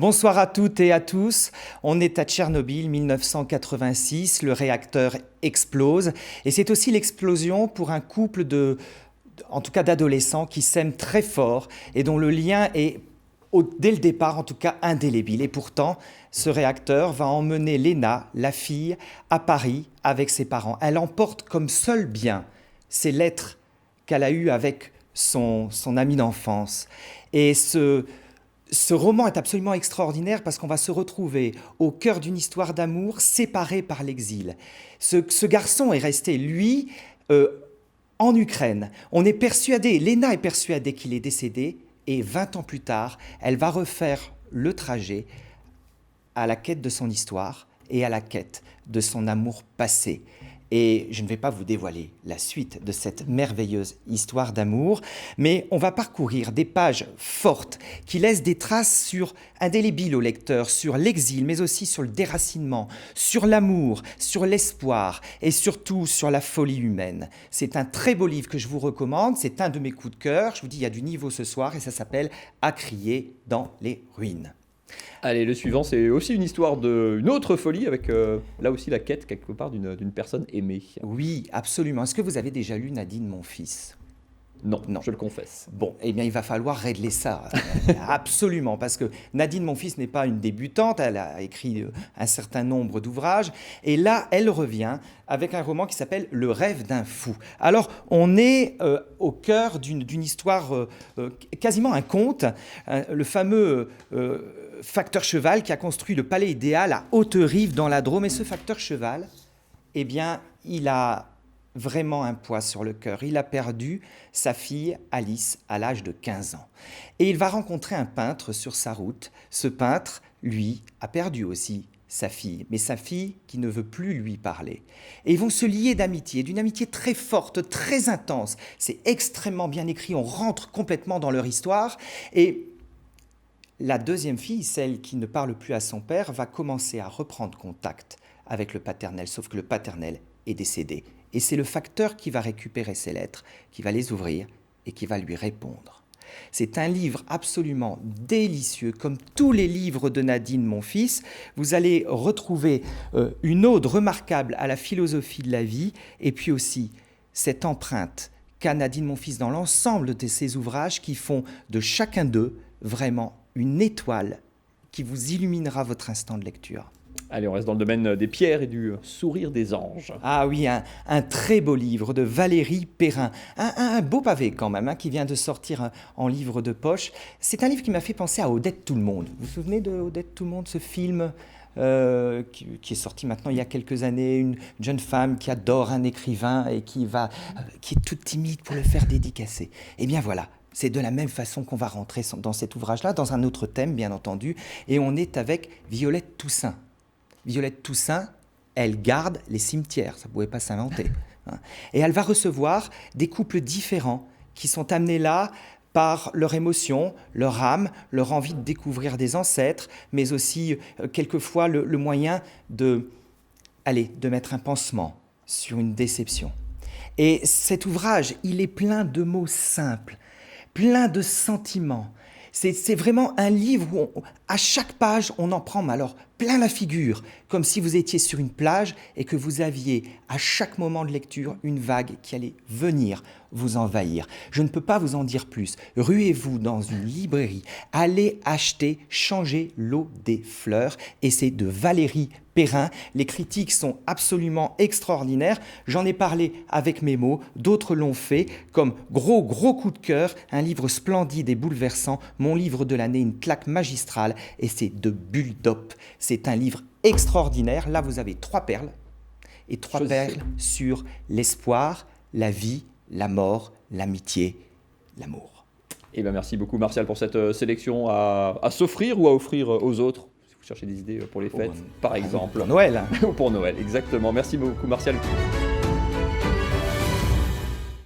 Bonsoir à toutes et à tous. On est à Tchernobyl, 1986. Le réacteur explose. Et c'est aussi l'explosion pour un couple en tout cas d'adolescents qui s'aiment très fort et dont le lien est, dès le départ, en tout cas indélébile. Et pourtant, ce réacteur va emmener Léna, la fille, à Paris avec ses parents. Elle emporte comme seul bien ces lettres qu'elle a eues avec son ami d'enfance. Et ce roman est absolument extraordinaire parce qu'on va se retrouver au cœur d'une histoire d'amour séparée par l'exil. Ce garçon est resté, lui, en Ukraine. On est persuadé, Léna est persuadée qu'il est décédé et 20 ans plus tard, elle va refaire le trajet à la quête de son histoire et à la quête de son amour passé. Et je ne vais pas vous dévoiler la suite de cette merveilleuse histoire d'amour, mais on va parcourir des pages fortes qui laissent des traces indélébiles au lecteur, sur l'exil, mais aussi sur le déracinement, sur l'amour, sur l'espoir et surtout sur la folie humaine. C'est un très beau livre que je vous recommande, c'est un de mes coups de cœur. Je vous dis, il y a du niveau ce soir et ça s'appelle « À crier dans les ruines ». Allez, le suivant, c'est aussi une histoire d'une autre folie avec là aussi la quête quelque part d'une personne aimée. Oui, absolument. Est-ce que vous avez déjà lu Nadine, mon fils ? Non, je le confesse. Bon, eh bien, il va falloir régler ça. Absolument, parce que Nadine, mon fils, n'est pas une débutante. Elle a écrit un certain nombre d'ouvrages. Et là, elle revient avec un roman qui s'appelle « Le rêve d'un fou ». Alors, on est au cœur d'une histoire, quasiment un conte. Le fameux facteur cheval qui a construit le palais idéal à Haute-Rive dans la Drôme. Et ce facteur cheval, eh bien, il a vraiment un poids sur le cœur. Il a perdu sa fille Alice à l'âge de 15 ans. Et il va rencontrer un peintre sur sa route. Ce peintre, lui, a perdu aussi sa fille, mais sa fille qui ne veut plus lui parler. Et ils vont se lier d'amitié, d'une amitié très forte, très intense. C'est extrêmement bien écrit, on rentre complètement dans leur histoire. Et la deuxième fille, celle qui ne parle plus à son père, va commencer à reprendre contact avec le paternel, sauf que le paternel est décédé. Et c'est le facteur qui va récupérer ces lettres, qui va les ouvrir et qui va lui répondre. C'est un livre absolument délicieux, comme tous les livres de Nadine, mon fils. Vous allez retrouver une ode remarquable à la philosophie de la vie, et puis aussi cette empreinte qu'a Nadine, mon fils, dans l'ensemble de ses ouvrages, qui font de chacun d'eux vraiment une étoile qui vous illuminera votre instant de lecture. Allez, on reste dans le domaine des pierres et du sourire des anges. Ah oui, un très beau livre de Valérie Perrin. Un beau pavé quand même, qui vient de sortir en livre de poche. C'est un livre qui m'a fait penser à Odette Tout-le-Monde. Vous vous souvenez de Odette Tout-le-Monde, ce film qui est sorti maintenant il y a quelques années, une jeune femme qui adore un écrivain et qui est toute timide pour le faire dédicacer. Eh bien voilà. C'est de la même façon qu'on va rentrer dans cet ouvrage-là, dans un autre thème, bien entendu, et on est avec Violette Toussaint. Violette Toussaint, elle garde les cimetières, ça ne pouvait pas s'inventer. Et elle va recevoir des couples différents qui sont amenés là par leur émotion, leur âme, leur envie de découvrir des ancêtres, mais aussi quelquefois le moyen de mettre un pansement sur une déception. Et cet ouvrage, il est plein de mots simples, plein de sentiments. C'est vraiment un livre où, à chaque page, on en prend plein la figure, comme si vous étiez sur une plage et que vous aviez, à chaque moment de lecture, une vague qui allait venir vous envahir. Je ne peux pas vous en dire plus. Ruez-vous dans une librairie, allez acheter Changer l'eau des fleurs, et c'est de Valérie Perrin. Les critiques sont absolument extraordinaires. J'en ai parlé avec mes mots, d'autres l'ont fait, comme gros coup de cœur, un livre splendide et bouleversant, mon livre de l'année, une claque magistrale, et c'est de Bulldop. C'est un livre extraordinaire. Là, vous avez 3 perles, et 3 perles sur l'espoir, la vie, la mort, l'amitié, l'amour. Eh bien, merci beaucoup, Martial, pour cette sélection à s'offrir ou à offrir aux autres. Si vous cherchez des idées pour les fêtes, par exemple. Pour Noël. Ou pour Noël, exactement. Merci beaucoup, Martial.